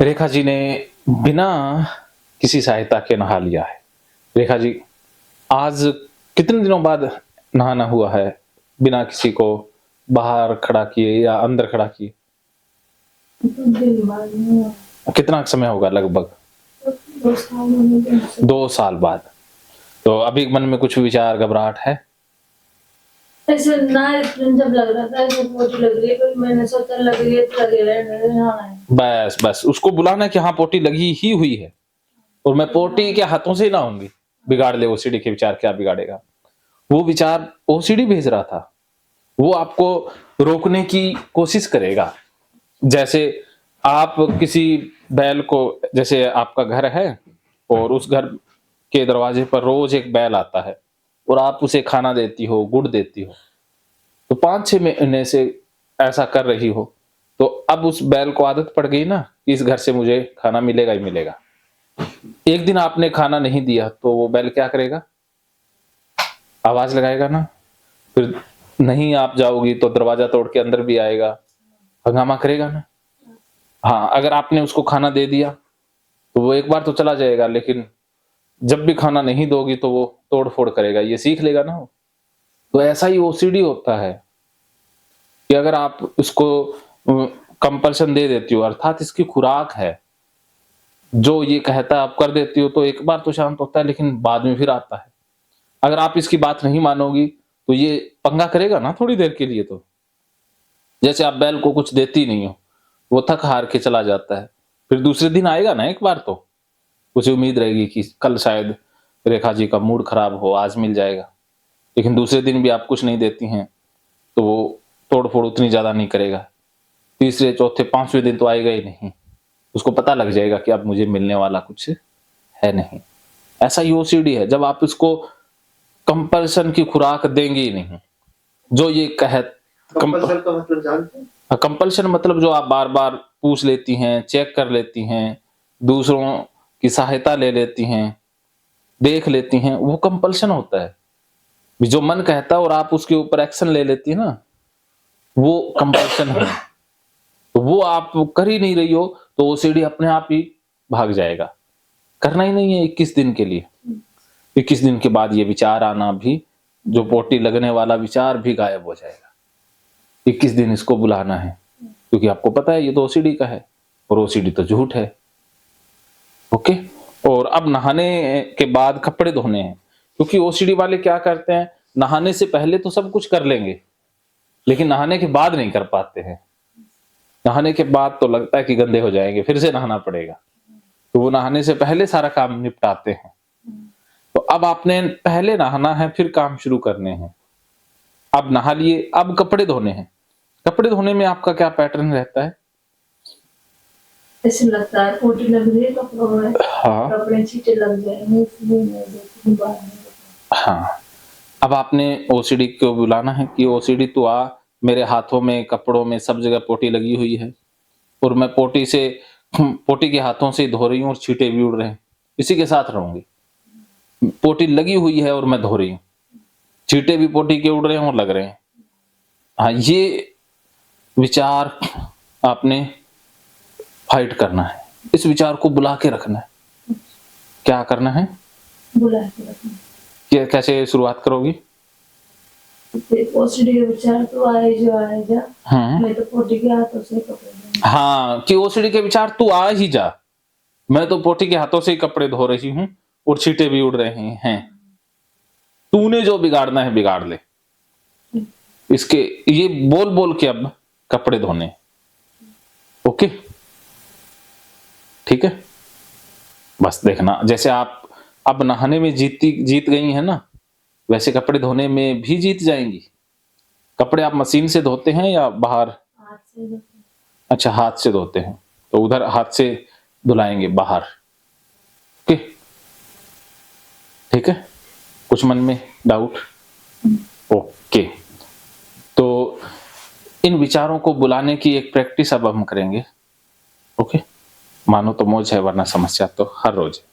रेखा जी ने बिना किसी सहायता के नहा लिया है। रेखा जी, आज कितने दिनों बाद नहाना हुआ है, बिना किसी को बाहर खड़ा किए या अंदर खड़ा किए? दिन बाद में कितना समय होगा लगभग? 2 साल होने के 2 साल बाद। तो अभी मन में कुछ विचार, घबराहट है? ऐसे ना जब लग रहा था ऐसे पोटी लग रही है, पर मैंने सोचा लग रही है तो लगे रहने नहाना है। बस उसको बुलाना कि हाँ, पोटी लगी ही हुई है और मैं पोटी के हाथों से ही नहाऊँगी। बिगाड़ ले ओसीडी के विचार, क्या बिगाड़ेगा? वो विचार ओसीडी भेज रहा था। वो आपको रोकने की कोशिश करेगा। जैसे आप किसी बैल को, जैसे आपका घर है और उस घर के दरवाजे पर रोज एक बैल आता है और आप उसे खाना देती हो, गुड़ देती हो, तो 5-6 महीने से ऐसा कर रही हो, तो अब उस बैल को आदत पड़ गई ना कि इस घर से मुझे खाना मिलेगा ही मिलेगा। एक दिन आपने खाना नहीं दिया तो वो बैल क्या करेगा? आवाज लगाएगा ना। फिर नहीं आप जाओगी तो दरवाजा तोड़ के अंदर भी आएगा, हंगामा करेगा ना। हाँ, अगर आपने उसको खाना दे दिया तो वो एक बार तो चला जाएगा, लेकिन जब भी खाना नहीं दोगी तो वो तोड़-फोड़ करेगा, ये सीख लेगा ना वो। तो ऐसा ही ओसीडी होता है कि अगर आप उसको कंपल्शन दे देती हो, अर्थात इसकी खुराक है, जो ये कहता है आप कर देती हो, तो एक बार तो शांत होता है, लेकिन बाद में फिर आता है। अगर आप इसकी बात नहीं मानोगी तो ये पंगा करेगा ना थोड़ी देर के लिए तो। जैसे आप बैल को कुछ देती नहीं हो, वो थक हार के चला जाता है, फिर दूसरे दिन आएगा ना एक बार तो। उसे उम्मीद रहेगी कि कल शायद रेखा जी का मूड खराब हो, आज मिल जाएगा। लेकिन दूसरे दिन भी आप कुछ नहीं देती हैं, तो वो तोड़-फोड़ उतनी ज़्यादा नहीं करेगा। तीसरे, चौथे, 5वें दिन तो आएगा ही नहीं। उसको पता लग जाएगा कि अब मुझे मिलने वाला कुछ है नहीं। ऐसा ही ओसीडी है, जब आप इसको कंपल्शन की खुराक देंगे ही नहीं, जो ये कह कंपल्शन का मतलब जानते हैं? कंपल्शन मतलब जो आप बार-बार पूछ लेती हैं, चेक कर लेती हैं, दूसरों की सहायता ले लेती हैं, देख लेती हैं, वो कंपल्शन होता है। जो मन कहता है और आप उसके ऊपर एक्शन ले लेती है ना, वो कंपल्शन है। तो वो आप कर ही नहीं रही हो, तो ओसीडी अपने आप ही भाग जाएगा। करना ही नहीं है 21 दिन के लिए। 21 दिन के बाद ये विचार आना भी, जो पोटी लगने वाला विचार भी गायब हो जाएगा। 21 दिन इसको बुलाना है, क्योंकि आपको पता है ये तो ओसीडी का है और ओसीडी तो झूठ है। ओके? और अब नहाने के बाद कपड़े धोने हैं, क्योंकि ओसीडी वाले क्या करते हैं, नहाने से पहले तो सब कुछ कर लेंगे, लेकिन नहाने के बाद नहीं कर पाते हैं। नहाने के बाद तो लगता है कि गंदे हो जाएंगे, फिर से नहाना पड़ेगा, तो वो नहाने से पहले सारा काम निपटाते हैं। तो अब आपने पहले नहाना है, फिर काम शुरू करने हैं। अब नहा लिए, अब कपड़े धोने हैं। कपड़े धोने में आपका क्या पैटर्न रहता है? ऐसे लगता है पोटी लग रही है कपड़ों में, हाँ। कपड़े छींटे लग जाएंगे, इसलिए मैं देखती हूँ बाद में। हाँ, अब आपने ओसीडी को बुलाना है कि ओसीडी तू आ, मेरे हाथों में, कपड़ों में, सब जगह पोटी लगी हुई है और मैं पोटी के हाथों से धो रही हूँ और छींटे भी उड़ रहे हैं, इसी के साथ रहूँगी। पोटी लगी हुई है और मैं धो रही हूँ, छींटे भी पोटी के उड़ रहे हैं और लग रहे हैं। हाँ, ये विचार आपने फाइट करना है, इस विचार को बुला के रखना है। क्या करना है? बुला के रखना। कैसे शुरुआत करोगी? ओसीडी के विचार तो आए जा, मैं तो पोटी के हाथों से कपड़े धोऊंगी। हाँ, कि ओसीडी के विचार तू आ ही जा, मैं तो पोटी के हाथों से ही कपड़े धो रही हूँ और छींटे भी उड़ रहे हैं। तूने जो बिगाड़ना है बिगाड़ ले। इसके ये बोल के अब कपड़े धोने। ओके? ठीक है? बस देखना, जैसे आप अब नहाने में जीत गई हैं ना, वैसे कपड़े धोने में भी जीत जाएंगी। कपड़े आप मशीन से धोते हैं या बाहर? हाथ से धोते हैं। अच्छा, हाथ से धोते हैं, तो उधर हाथ से धुलाएंगे बाहर। ओके? ठीक है? कुछ मन में डाउट? ओके, तो इन विचारों को बुलाने की एक प्रैक्टिस अब हम करेंगे। ओके? मानो तो मौज है, वरना समस्या तो हर रोज है।